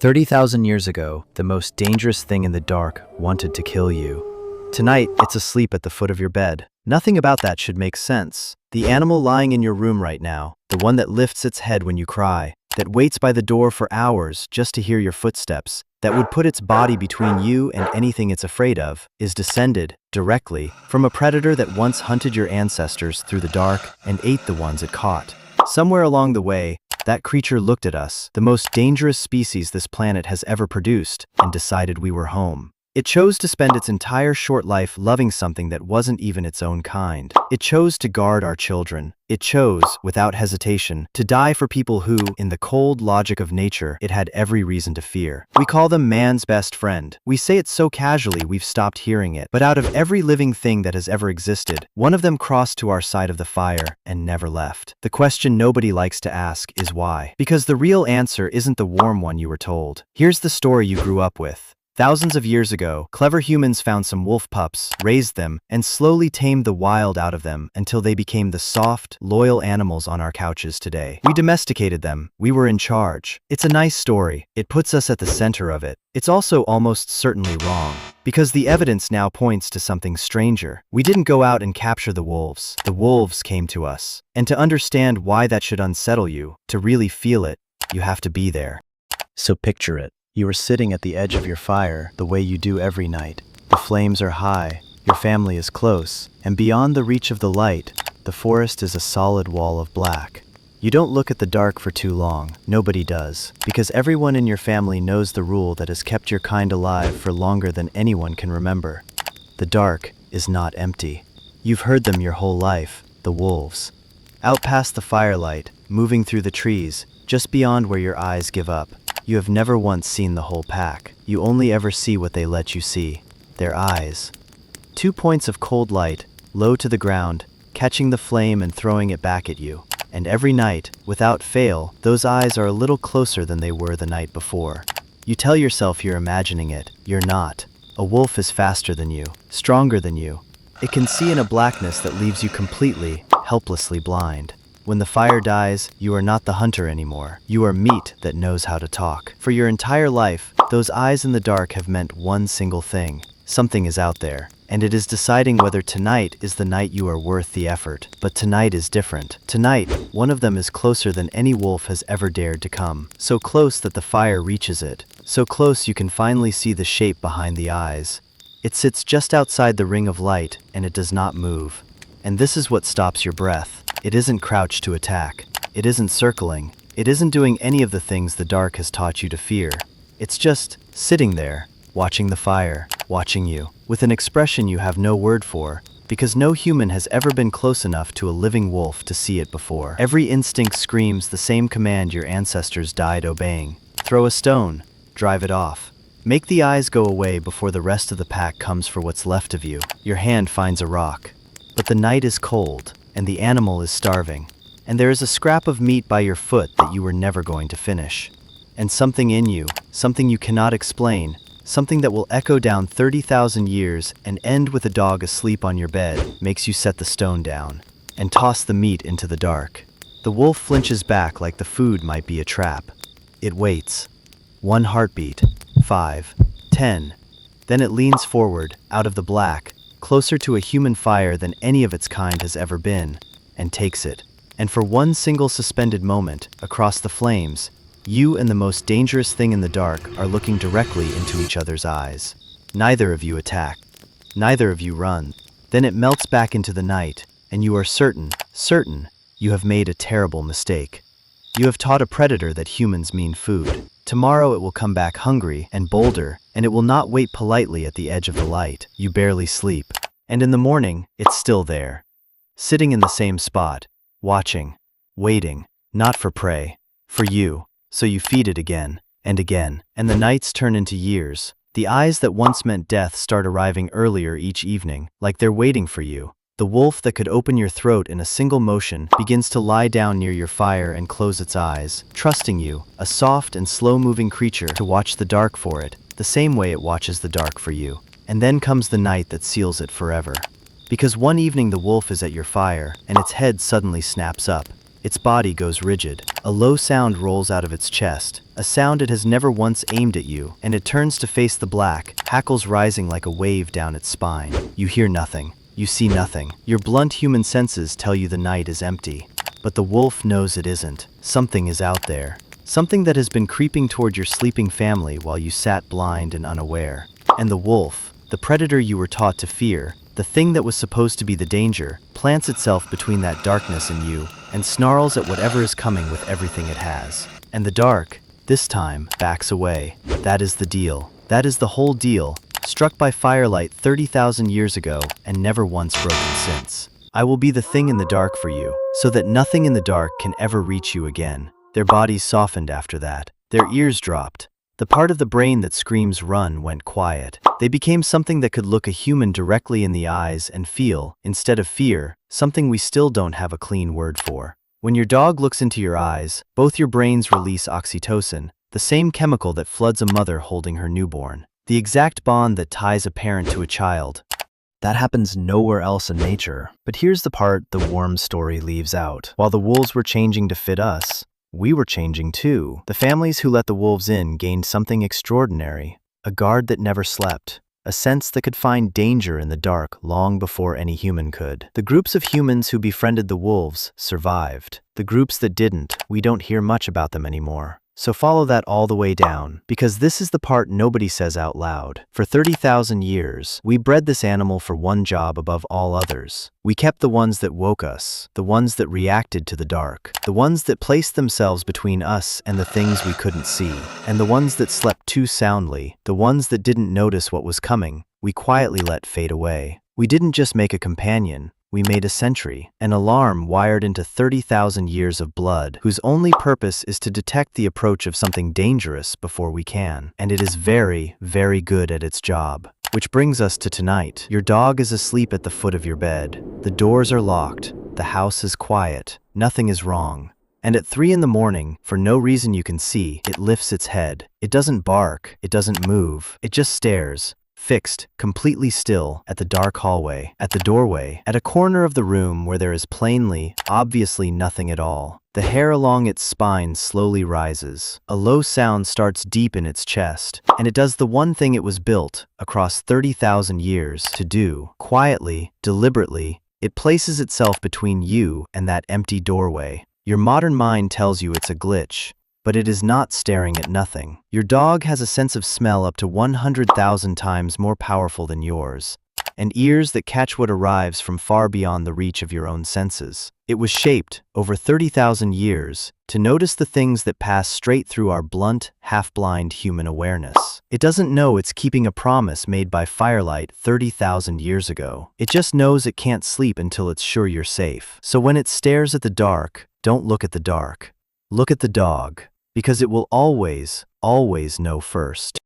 30,000 years ago, the most dangerous thing in the dark wanted to kill you. Tonight, it's asleep at the foot of your bed. Nothing about that should make sense. The animal lying in your room right now, the one that lifts its head when you cry, that waits by the door for hours just to hear your footsteps, that would put its body between you and anything it's afraid of, is descended, directly, from a predator that once hunted your ancestors through the dark and ate the ones it caught. Somewhere along the way, that creature looked at us, the most dangerous species this planet has ever produced, and decided we were home. It chose to spend its entire short life loving something that wasn't even its own kind. It chose to guard our children. It chose, without hesitation, to die for people who, in the cold logic of nature, it had every reason to fear. We call them man's best friend. We say it so casually we've stopped hearing it. But out of every living thing that has ever existed, one of them crossed to our side of the fire and never left. The question nobody likes to ask is why. Because the real answer isn't the warm one you were told. Here's the story you grew up with. Thousands of years ago, clever humans found some wolf pups, raised them, and slowly tamed the wild out of them until they became the soft, loyal animals on our couches today. We domesticated them. We were in charge. It's a nice story. It puts us at the center of it. It's also almost certainly wrong. Because the evidence now points to something stranger. We didn't go out and capture the wolves. The wolves came to us. And to understand why that should unsettle you, to really feel it, you have to be there. So picture it. You are sitting at the edge of your fire, the way you do every night. The flames are high, your family is close, and beyond the reach of the light, the forest is a solid wall of black. You don't look at the dark for too long. Nobody does, because everyone in your family knows the rule that has kept your kind alive for longer than anyone can remember. The dark is not empty. You've heard them your whole life, the wolves. Out past the firelight, moving through the trees, just beyond where your eyes give up. You have never once seen the whole pack. You only ever see what they let you see. Their eyes. 2 points of cold light, low to the ground, catching the flame and throwing it back at you. And every night, without fail, those eyes are a little closer than they were the night before. You tell yourself you're imagining it. You're not. A wolf is faster than you, stronger than you. It can see in a blackness that leaves you completely, helplessly blind. When the fire dies, you are not the hunter anymore. You are meat that knows how to talk. For your entire life, those eyes in the dark have meant one single thing. Something is out there, and it is deciding whether tonight is the night you are worth the effort. But tonight is different. Tonight, one of them is closer than any wolf has ever dared to come. So close that the fire reaches it. So close you can finally see the shape behind the eyes. It sits just outside the ring of light, and it does not move. And this is what stops your breath. It isn't crouched to attack. It isn't circling. It isn't doing any of the things the dark has taught you to fear. It's just sitting there, watching the fire, watching you, with an expression you have no word for, because no human has ever been close enough to a living wolf to see it before. Every instinct screams the same command your ancestors died obeying. Throw a stone, drive it off. Make the eyes go away before the rest of the pack comes for what's left of you. Your hand finds a rock. But the night is cold, and the animal is starving, and there is a scrap of meat by your foot that you were never going to finish. And something in you, something you cannot explain, something that will echo down 30,000 years and end with a dog asleep on your bed, makes you set the stone down and toss the meat into the dark. The wolf flinches back like the food might be a trap. It waits. 1 heartbeat, 5, 10. Then it leans forward, out of the black, closer to a human fire than any of its kind has ever been, and takes it. And for one single suspended moment, across the flames, you and the most dangerous thing in the dark are looking directly into each other's eyes. Neither of you attack. Neither of you run. Then it melts back into the night, and you are certain, you have made a terrible mistake. You have taught a predator that humans mean food. Tomorrow it will come back hungry and bolder, and it will not wait politely at the edge of the light. You barely sleep. And in the morning, it's still there. Sitting in the same spot, watching, waiting, not for prey, for you. So you feed it again, and again. And the nights turn into years. The eyes that once meant death start arriving earlier each evening, like they're waiting for you. The wolf that could open your throat in a single motion begins to lie down near your fire and close its eyes, trusting you, a soft and slow-moving creature, to watch the dark for it, the same way it watches the dark for you. And then comes the night that seals it forever. Because one evening the wolf is at your fire, and its head suddenly snaps up. Its body goes rigid. A low sound rolls out of its chest, a sound it has never once aimed at you, and it turns to face the black, hackles rising like a wave down its spine. You hear nothing. You see nothing. Your blunt human senses tell you the night is empty. But the wolf knows it isn't. Something is out there. Something that has been creeping toward your sleeping family while you sat blind and unaware. And the wolf, the predator you were taught to fear, the thing that was supposed to be the danger, plants itself between that darkness and you, and snarls at whatever is coming with everything it has. And the dark, this time, backs away. That is the deal. That is the whole deal, struck by firelight 30,000 years ago and never once broken since. I will be the thing in the dark for you, so that nothing in the dark can ever reach you again. Their bodies softened after that. Their ears dropped. The part of the brain that screams run went quiet. They became something that could look a human directly in the eyes and feel, instead of fear, something we still don't have a clean word for. When your dog looks into your eyes, both your brains release oxytocin, the same chemical that floods a mother holding her newborn. The exact bond that ties a parent to a child. That happens nowhere else in nature. But here's the part the warm story leaves out. While the wolves were changing to fit us, we were changing too. The families who let the wolves in gained something extraordinary, a guard that never slept, a sense that could find danger in the dark long before any human could. The groups of humans who befriended the wolves survived. The groups that didn't, we don't hear much about them anymore. So follow that all the way down, because this is the part nobody says out loud. For 30,000 years, we bred this animal for one job above all others. We kept the ones that woke us, the ones that reacted to the dark, the ones that placed themselves between us and the things we couldn't see, and the ones that slept too soundly, the ones that didn't notice what was coming, we quietly let fade away. We didn't just make a companion. We made a sentry, an alarm wired into 30,000 years of blood, whose only purpose is to detect the approach of something dangerous before we can. And it is very, very good at its job. Which brings us to tonight. Your dog is asleep at the foot of your bed. The doors are locked. The house is quiet. Nothing is wrong. And at 3 in the morning, for no reason you can see, it lifts its head. It doesn't bark. It doesn't move. It just stares. Fixed, completely still, at the dark hallway, at the doorway, at a corner of the room where there is plainly, obviously nothing at all. The hair along its spine slowly rises. A low sound starts deep in its chest, and it does the one thing it was built, across 30,000 years, to do. Quietly, deliberately, it places itself between you and that empty doorway. Your modern mind tells you it's a glitch. But it is not staring at nothing. Your dog has a sense of smell up to 100,000 times more powerful than yours, and ears that catch what arrives from far beyond the reach of your own senses. It was shaped, over 30,000 years, to notice the things that pass straight through our blunt, half-blind human awareness. It doesn't know it's keeping a promise made by firelight 30,000 years ago. It just knows it can't sleep until it's sure you're safe. So when it stares at the dark, don't look at the dark. Look at the dog. Because it will always, always know first.